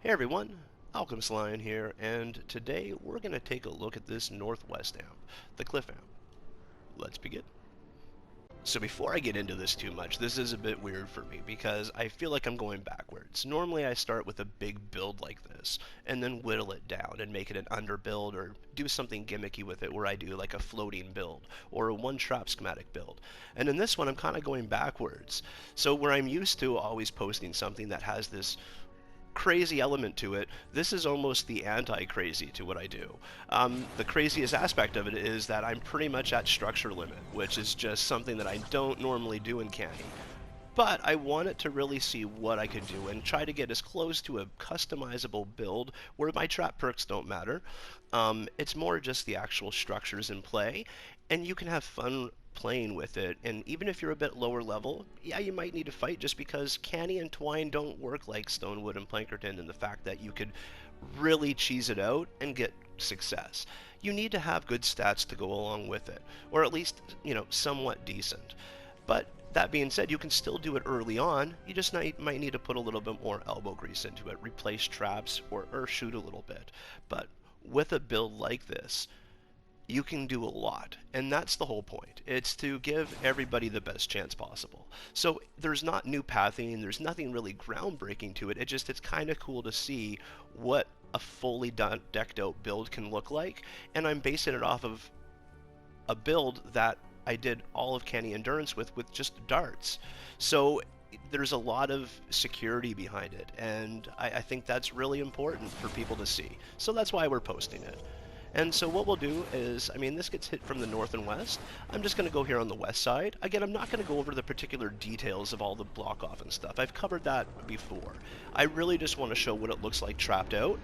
Hey everyone, Alchemist Lion here, and today we're going to take a look at this Northwest amp, the Cliff amp. Let's begin. So before I get into this too much, this is a bit weird for me because I feel like I'm going backwards. Normally I start with a big build like this, and then whittle it down and make it an underbuild or do something gimmicky with it where I do like a floating build or a one-trap schematic build. And in this one I'm kind of going backwards. So where I'm used to always posting something that has this crazy element to it, this is almost the anti-crazy to what I do. The craziest aspect of it is that I'm pretty much at structure limit, which is just something that I don't normally do in Canny. But I wanted to really see what I could do and try to get as close to a customizable build where my trap perks don't matter. It's more just the actual structures in play, and you can have fun playing with it. And even if you're a bit lower level, yeah, you might need to fight just because Canny and Twine don't work like Stonewood and Plankerton in the fact that you could really cheese it out and get success. You need to have good stats to go along with it, or at least, somewhat decent. But that being said, you can still do it early on. You just might need to put a little bit more elbow grease into it, replace traps, or shoot a little bit. But with a build like this, you can do a lot, and that's the whole point. It's to give everybody the best chance possible. So there's not new pathing, there's nothing really groundbreaking to it. It's kind of cool to see what a fully decked out build can look like, and I'm basing it off of a build that I did all of Canny Endurance with just darts. So there's a lot of security behind it, and I think that's really important for people to see. So that's why we're posting it. And so what we'll do is, this gets hit from the north and west. I'm just going to go here on the west side. Again, I'm not going to go over the particular details of all the block off and stuff. I've covered that before. I really just want to show what it looks like trapped out.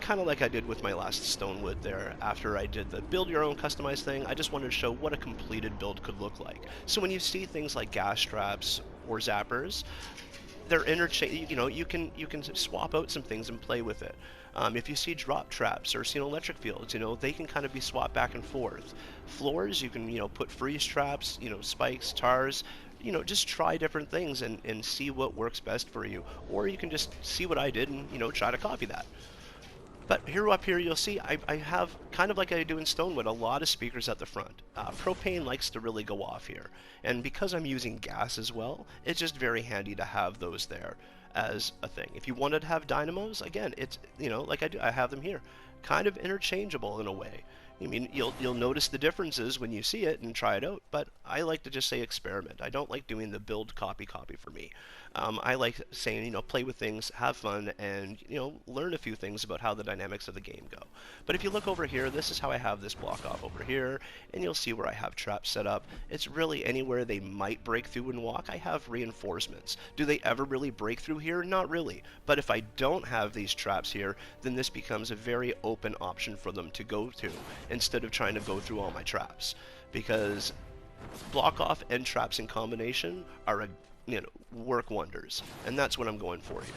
Kind of like I did with my last Stonewood there after I did the build your own customized thing. I just wanted to show what a completed build could look like. So when you see things like gas traps or zappers, they're interchange. You can swap out some things and play with it. If you see drop traps or electric fields, they can kind of be swapped back and forth. Floors, you can put freeze traps, spikes, tars. Just try different things and see what works best for you. Or you can just see what I did and try to copy that. But up here you'll see I have, kind of like I do in Stonewood, a lot of speakers at the front. Propane likes to really go off here. And because I'm using gas as well, it's just very handy to have those there as a thing. If you wanted to have dynamos, again, it's, like I have them here. Kind of interchangeable in a way. You'll notice the differences when you see it and try it out, but I like to just say experiment. I don't like doing the build copy for me. I like saying, play with things, have fun, and, learn a few things about how the dynamics of the game go. But if you look over here, this is how I have this block off over here, and you'll see where I have traps set up. It's really anywhere they might break through and walk, I have reinforcements. Do they ever really break through here? Not really. But if I don't have these traps here, then this becomes a very open option for them to go to, instead of trying to go through all my traps. Because block off and traps in combination are work wonders, and that's what I'm going for here.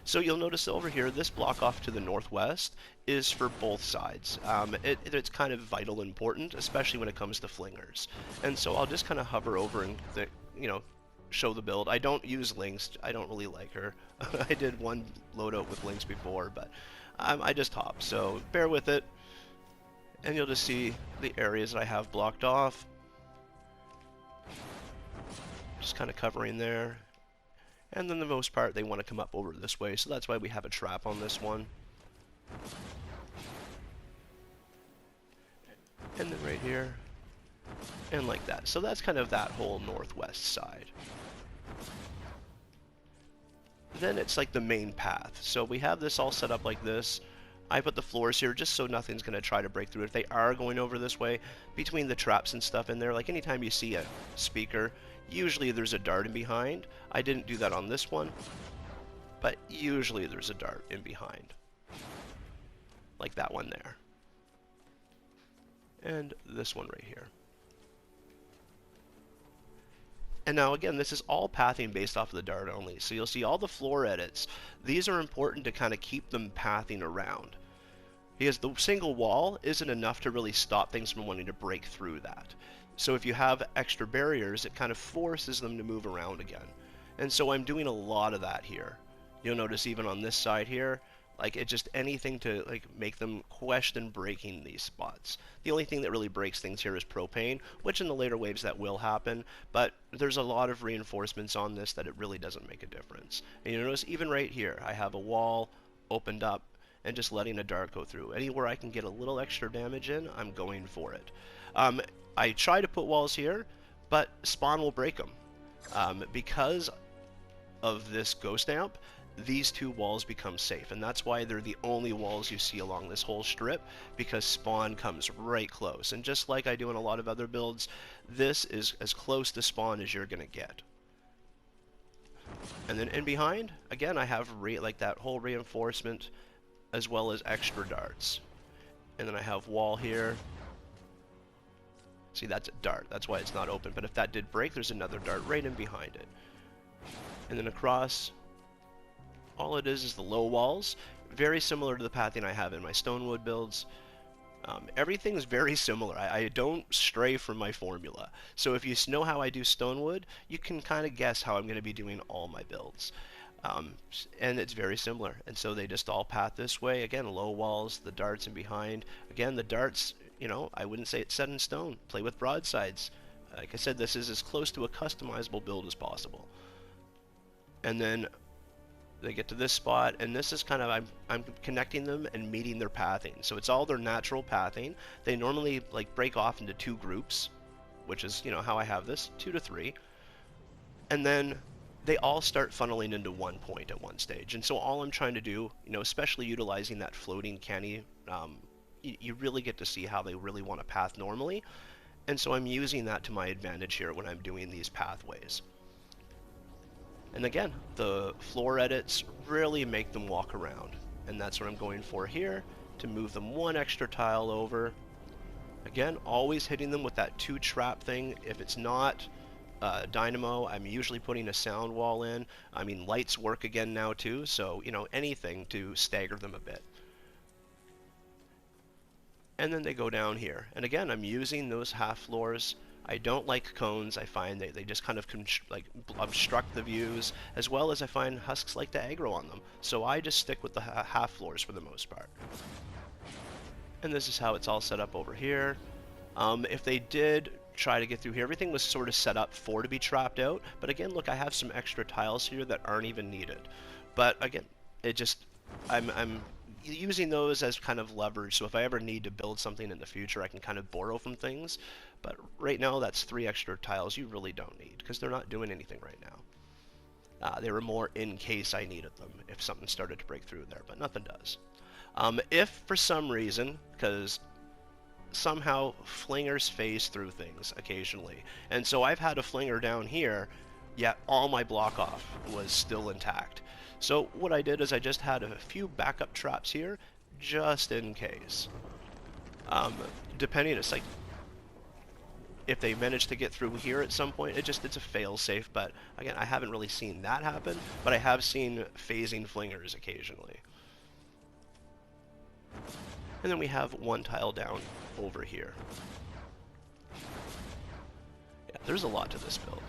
So you'll notice over here, this block off to the northwest is for both sides. It's kind of vital important, especially when it comes to flingers. And so I'll just kind of hover over and show the build. I don't use Lynx. I don't really like her. I did one loadout with Lynx before, but I just hop. So bear with it, and you'll just see the areas that I have blocked off. Just kind of covering there. And then the most part, they want to come up over this way, so that's why we have a trap on this one. And then right here. And like that. So that's kind of that whole northwest side. Then it's like the main path. So we have this all set up like this. I put the floors here just so nothing's going to try to break through. If they are going over this way, between the traps and stuff in there, like anytime you see a speaker, usually there's a dart in behind. I didn't do that on this one, but usually there's a dart in behind. Like that one there. And this one right here. And now again, this is all pathing based off of the dart only. So you'll see all the floor edits. These are important to kind of keep them pathing around, because the single wall isn't enough to really stop things from wanting to break through that. So if you have extra barriers, it kind of forces them to move around again. And so I'm doing a lot of that here. You'll notice even on this side here, like it just anything to like make them question breaking these spots. The only thing that really breaks things here is propane, which in the later waves that will happen, but there's a lot of reinforcements on this that it really doesn't make a difference. And you notice even right here, I have a wall opened up and just letting a dart go through. Anywhere I can get a little extra damage in, I'm going for it. I try to put walls here, but spawn will break them. Because of this ghost amp, these two walls become safe, and that's why they're the only walls you see along this whole strip, because spawn comes right close. And just like I do in a lot of other builds, this is as close to spawn as you're gonna get. And then in behind, again, I have like that whole reinforcement as well as extra darts. And then I have wall here. See, that's a dart, that's why it's not open, but if that did break, there's another dart right in behind it. And then across, all it is the low walls, very similar to the pathing I have in my stonewood builds. Everything's very similar. I don't stray from my formula. So if you know how I do stonewood, you can kind of guess how I'm going to be doing all my builds. And it's very similar. And so they just all path this way. Again, low walls, the darts in behind. Again, the darts, you know, I wouldn't say it's set in stone. Play with broadsides. Like I said, this is as close to a customizable build as possible. And then they get to this spot, and this is kind of, I'm connecting them and meeting their pathing. So it's all their natural pathing. They normally like break off into two groups, which is, you know, how I have this, 2 to 3. And then they all start funneling into one point at one stage. And so all I'm trying to do, you know, especially utilizing that floating canny, you really get to see how they really want to path normally. And so I'm using that to my advantage here when I'm doing these pathways. And again, the floor edits really make them walk around. And that's what I'm going for here, to move them one extra tile over. Again, always hitting them with that 2 trap thing. If it's not dynamo, I'm usually putting a sound wall in. I mean, lights work again now too, so, you know, anything to stagger them a bit. And then they go down here. And again, I'm using those half floors. I don't like cones. I find they just kind of like obstruct the views, as well as I find husks like to aggro on them. So I just stick with the half floors for the most part. And this is how it's all set up over here. If they did try to get through here, everything was sort of set up for to be trapped out. But again, look, I have some extra tiles here that aren't even needed. But again, it just, I'm using those as kind of leverage, so if I ever need to build something in the future, I can kind of borrow from things. But right now, that's 3 extra tiles you really don't need, because they're not doing anything right now. They were more in case I needed them, if something started to break through there, but nothing does. If for some reason, because somehow flingers phase through things occasionally, and so I've had a flinger down here, yet all my block off was still intact. So what I did is I just had a few backup traps here, just in case. Depending, it's like, if they manage to get through here at some point, it's a fail-safe, but again, I haven't really seen that happen, but I have seen phasing flingers occasionally. And then we have 1 tile down over here. Yeah, there's a lot to this build.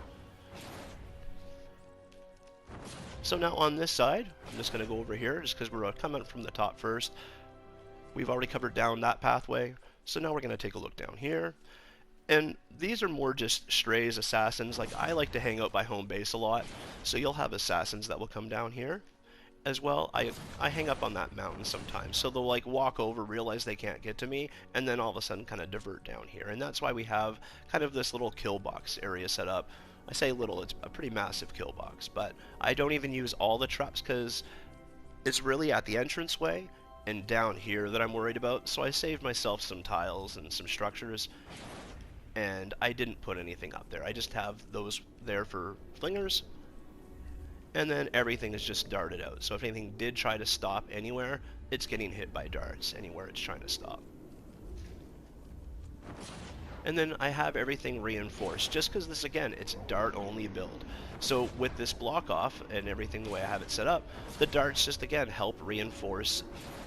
So now on this side, I'm just going to go over here, just because we're coming from the top first. We've already covered down that pathway, so now we're going to take a look down here. And these are more just strays, assassins. Like, I like to hang out by home base a lot, so you'll have assassins that will come down here. As well, I hang up on that mountain sometimes, so they'll like walk over, realize they can't get to me, and then all of a sudden kind of divert down here. And that's why we have kind of this little kill box area set up. I say little, it's a pretty massive kill box, but I don't even use all the traps because it's really at the entranceway and down here that I'm worried about. So I saved myself some tiles and some structures, and I didn't put anything up there. I just have those there for flingers, and then everything is just darted out. So if anything did try to stop anywhere, it's getting hit by darts anywhere it's trying to stop. And then I have everything reinforced, just because this, again, it's dart only build. So with this block off and everything the way I have it set up, the darts just, again, help reinforce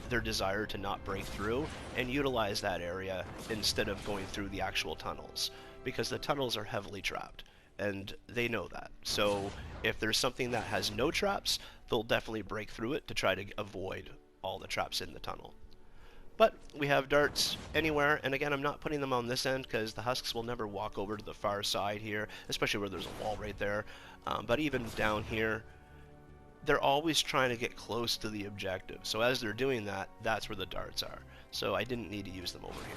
their desire to not break through and utilize that area instead of going through the actual tunnels, because the tunnels are heavily trapped. and they know that. So if there's something that has no traps, they'll definitely break through it to try to avoid all the traps in the tunnel. But we have darts anywhere, and again, I'm not putting them on this end because the husks will never walk over to the far side here, especially where there's a wall right there. But even down here, they're always trying to get close to the objective. So as they're doing that, that's where the darts are. So I didn't need to use them over here.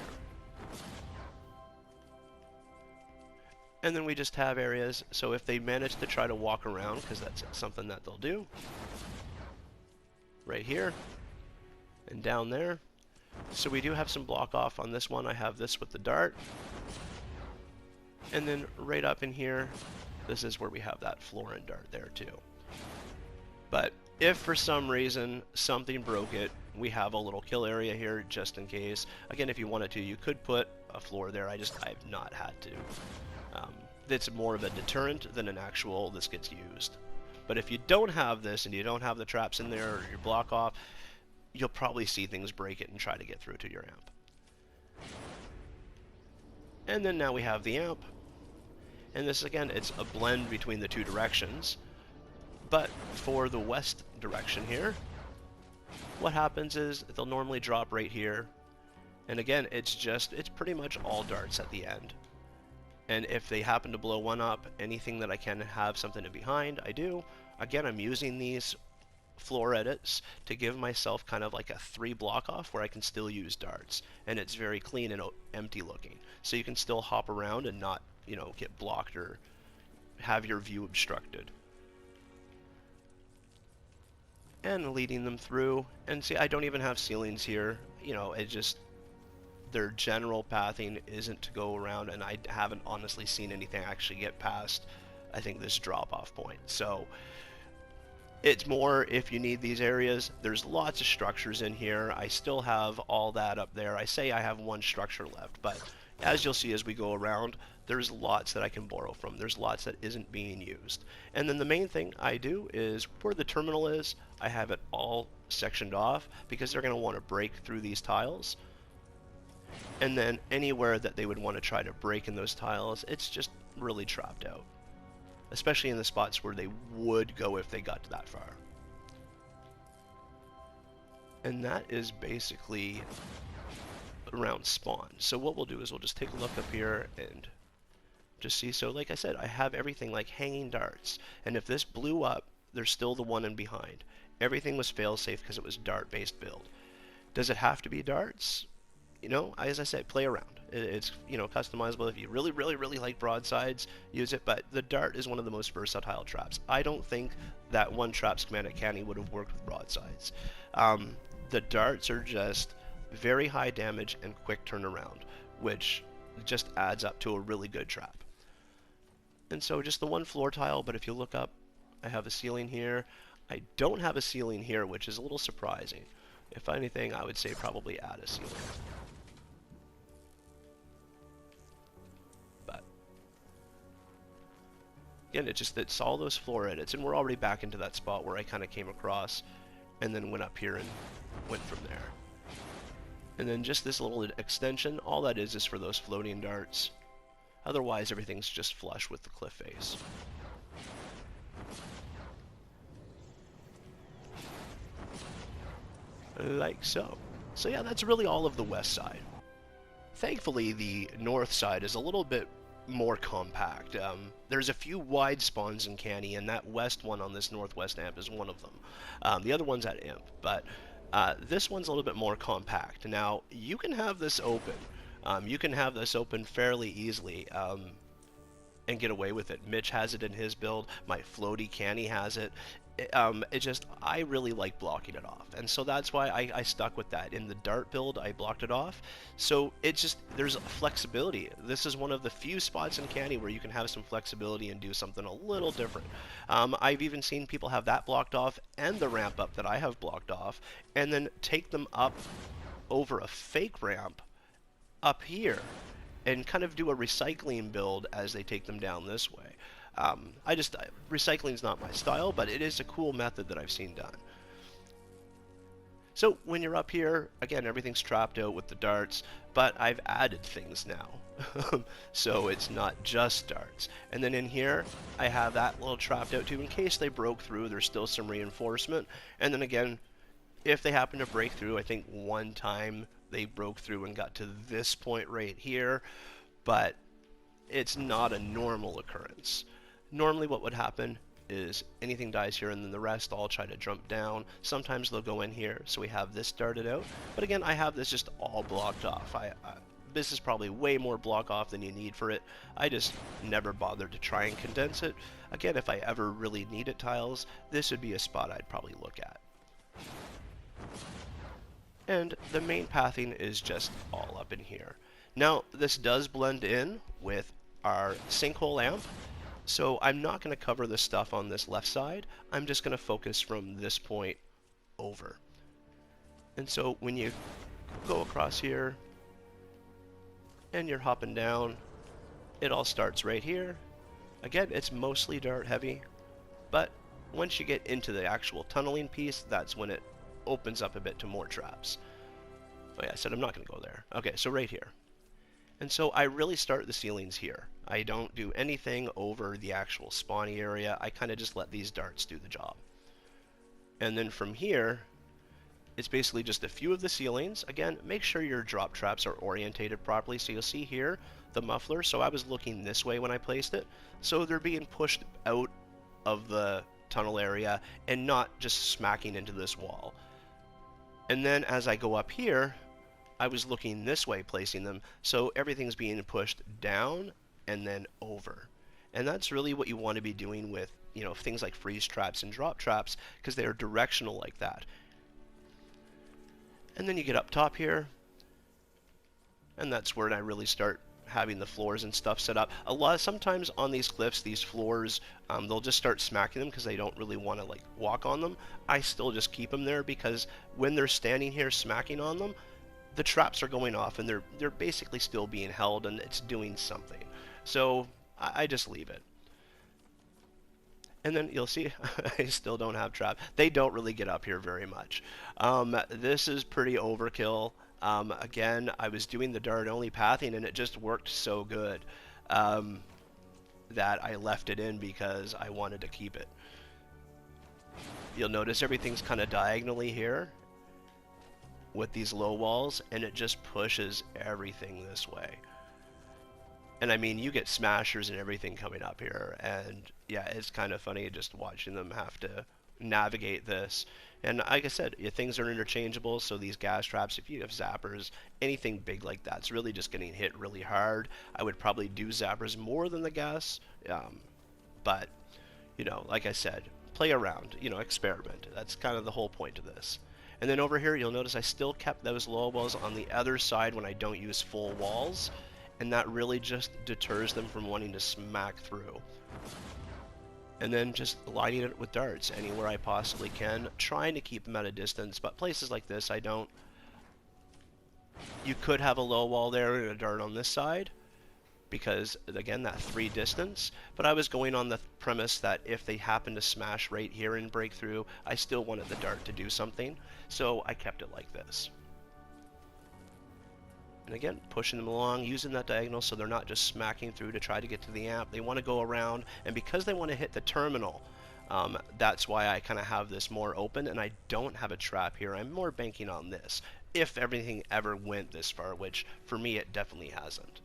And then we just have areas, so if they manage to try to walk around, because that's something that they'll do, right here, and down there. So we do have some block off on this one. I have this with the dart. And then right up in here, this is where we have that floor and dart there too. But if for some reason something broke it, we have a little kill area here just in case. Again, if you wanted to, you could put a floor there. I've not had to. It's more of a deterrent than an actual this gets used. But if you don't have this and you don't have the traps in there or your block off, you'll probably see things break it and try to get through to your amp. And then now we have the amp. And this, again, it's a blend between the two directions. But for the west direction here, what happens is they'll normally drop right here. And again, it's pretty much all darts at the end. And if they happen to blow one up, anything that I can have something in behind, I do. Again, I'm using these floor edits to give myself kind of like a 3 block off where I can still use darts. And it's very clean and empty looking. So you can still hop around and not, get blocked or have your view obstructed. And leading them through. And see, I don't even have ceilings here. Their general pathing isn't to go around, and I haven't honestly seen anything actually get past, I think, this drop-off point. So it's more if you need these areas. There's lots of structures in here. I still have all that up there. I say I have one structure left, but as you'll see as we go around, there's lots that I can borrow from. There's lots that isn't being used. And then the main thing I do is where the terminal is, I have it all sectioned off because they're going to want to break through these tiles. And then anywhere that they would want to try to break in those tiles, it's just really trapped out. Especially in the spots where they would go if they got to that far. And that is basically around spawn. So what we'll do is we'll just take a look up here and just see. So like I said, I have everything like hanging darts. And if this blew up, there's still the one in behind. Everything was fail-safe because it was dart-based build. Does it have to be darts? As I said, play around. It's, customizable. If you really, really, really like broadsides, use it. But the dart is one of the most versatile traps. I don't think that one trap schematic canny would have worked with broadsides. The darts are just very high damage and quick turnaround, which just adds up to a really good trap. And so just the one floor tile, but if you look up, I have a ceiling here. I don't have a ceiling here, which is a little surprising. If anything, I would say probably add a ceiling. But again, it's all those floor edits, and we're already back into that spot where I kind of came across and then went up here and went from there. And then just this little extension, all that is for those floating darts. Otherwise, everything's just flush with the cliff face. Like so. So yeah, that's really all of the west side. Thankfully, the north side is a little bit more compact. There's a few wide spawns in Canny, and that west one on this northwest amp is one of them. The other one's at Imp, but this one's a little bit more compact. Now, you can have this open. You can have this open fairly easily and get away with it. Mitch has it in his build. My floaty Canny has it. I really like blocking it off, and so that's why I stuck with that. In the dart build, I blocked it off, so there's flexibility. This is one of the few spots in Canny where you can have some flexibility and do something a little different. I've even seen people have that blocked off and the ramp up that I have blocked off, and then take them up over a fake ramp up here, and kind of do a recycling build as they take them down this way. Recycling's not my style, but it is a cool method that I've seen done. So when you're up here, again, everything's trapped out with the darts, but I've added things now. So it's not just darts. And then in here, I have that little trapped out too. In case they broke through, there's still some reinforcement. And then again, if they happen to break through, I think one time they broke through and got to this point right here, but it's not a normal occurrence. Normally what would happen is anything dies here and then the rest all try to jump down. Sometimes they'll go in here, so we have this darted out. But again, I have this just all blocked off. This is probably way more block off than you need for it. I just never bothered to try and condense it. Again, if I ever really needed tiles, this would be a spot I'd probably look at. And the main pathing is just all up in here. Now, this does blend in with our sinkhole amp, so I'm not going to cover the stuff on this left side. I'm just going to focus from this point over. And so when you go across here and you're hopping down, it all starts right here. Again, it's mostly dart heavy, but once you get into the actual tunneling piece, that's when it opens up a bit to more traps. Oh yeah, I said I'm not going to go there. Okay, so right here. And so I really start the ceilings here. I don't do anything over the actual spawny area. I kind of just let these darts do the job. And then from here, it's basically just a few of the ceilings. Again, make sure your drop traps are orientated properly. So you'll see here, the muffler. So I was looking this way when I placed it. So they're being pushed out of the tunnel area and not just smacking into this wall. And then as I go up here, I was looking this way placing them, so everything's being pushed down and then over. And that's really what you want to be doing with, you know, things like freeze traps and drop traps, because they are directional like that. And then you get up top here, and that's where I really start having the floors and stuff set up. Sometimes on these cliffs, these floors, they'll just start smacking them because they don't really want to like walk on them. I still just keep them there because when they're standing here smacking on them, the traps are going off and they're basically still being held and it's doing something. So I just leave it. And then you'll see I still don't have trap. They don't really get up here very much. This is pretty overkill. Again, I was doing the dart only pathing and it just worked so good that I left it in because I wanted to keep it. You'll notice everything's kind of diagonally here with these low walls, and it just pushes everything this way. And I mean, you get smashers and everything coming up here, and yeah, it's kind of funny just watching them have to navigate this. And like I said, things are interchangeable, so these gas traps, if you have zappers, anything big like that, it's really just getting hit really hard. I would probably do zappers more than the gas, but, you know, like I said, play around, you know, experiment. That's kind of the whole point of this. And then over here, you'll notice I still kept those low walls on the other side when I don't use full walls, and that really just deters them from wanting to smack through. And then just lining it with darts anywhere I possibly can, trying to keep them at a distance, but places like this I don't. You could have a low wall there and a dart on this side, because again, that 3 distance, but I was going on the premise that if they happen to smash right here and break through, I still wanted the dart to do something, so I kept it like this. And again, pushing them along, using that diagonal so they're not just smacking through to try to get to the amp. They want to go around, and because they want to hit the terminal, that's why I kind of have this more open, and I don't have a trap here. I'm more banking on this, if everything ever went this far, which for me it definitely hasn't.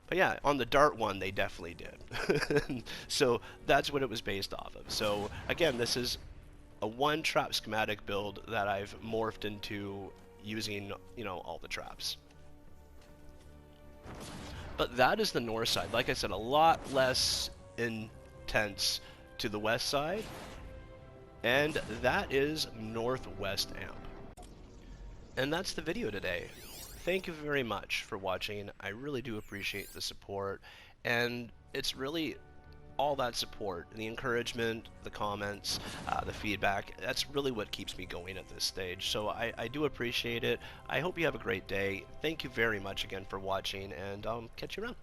But yeah, on the dart one, they definitely did. So that's what it was based off of. So again, this is a 1-trap schematic build that I've morphed into using, you know, all the traps. But that is the north side. Like I said, a lot less intense to the west side. And that is northwest amp. And that's the video today. Thank you very much for watching. I really do appreciate the support, and it's really all that support, the encouragement, the comments, the feedback. That's really what keeps me going at this stage. So I do appreciate it. I hope you have a great day. Thank you very much again for watching, and I'll catch you around.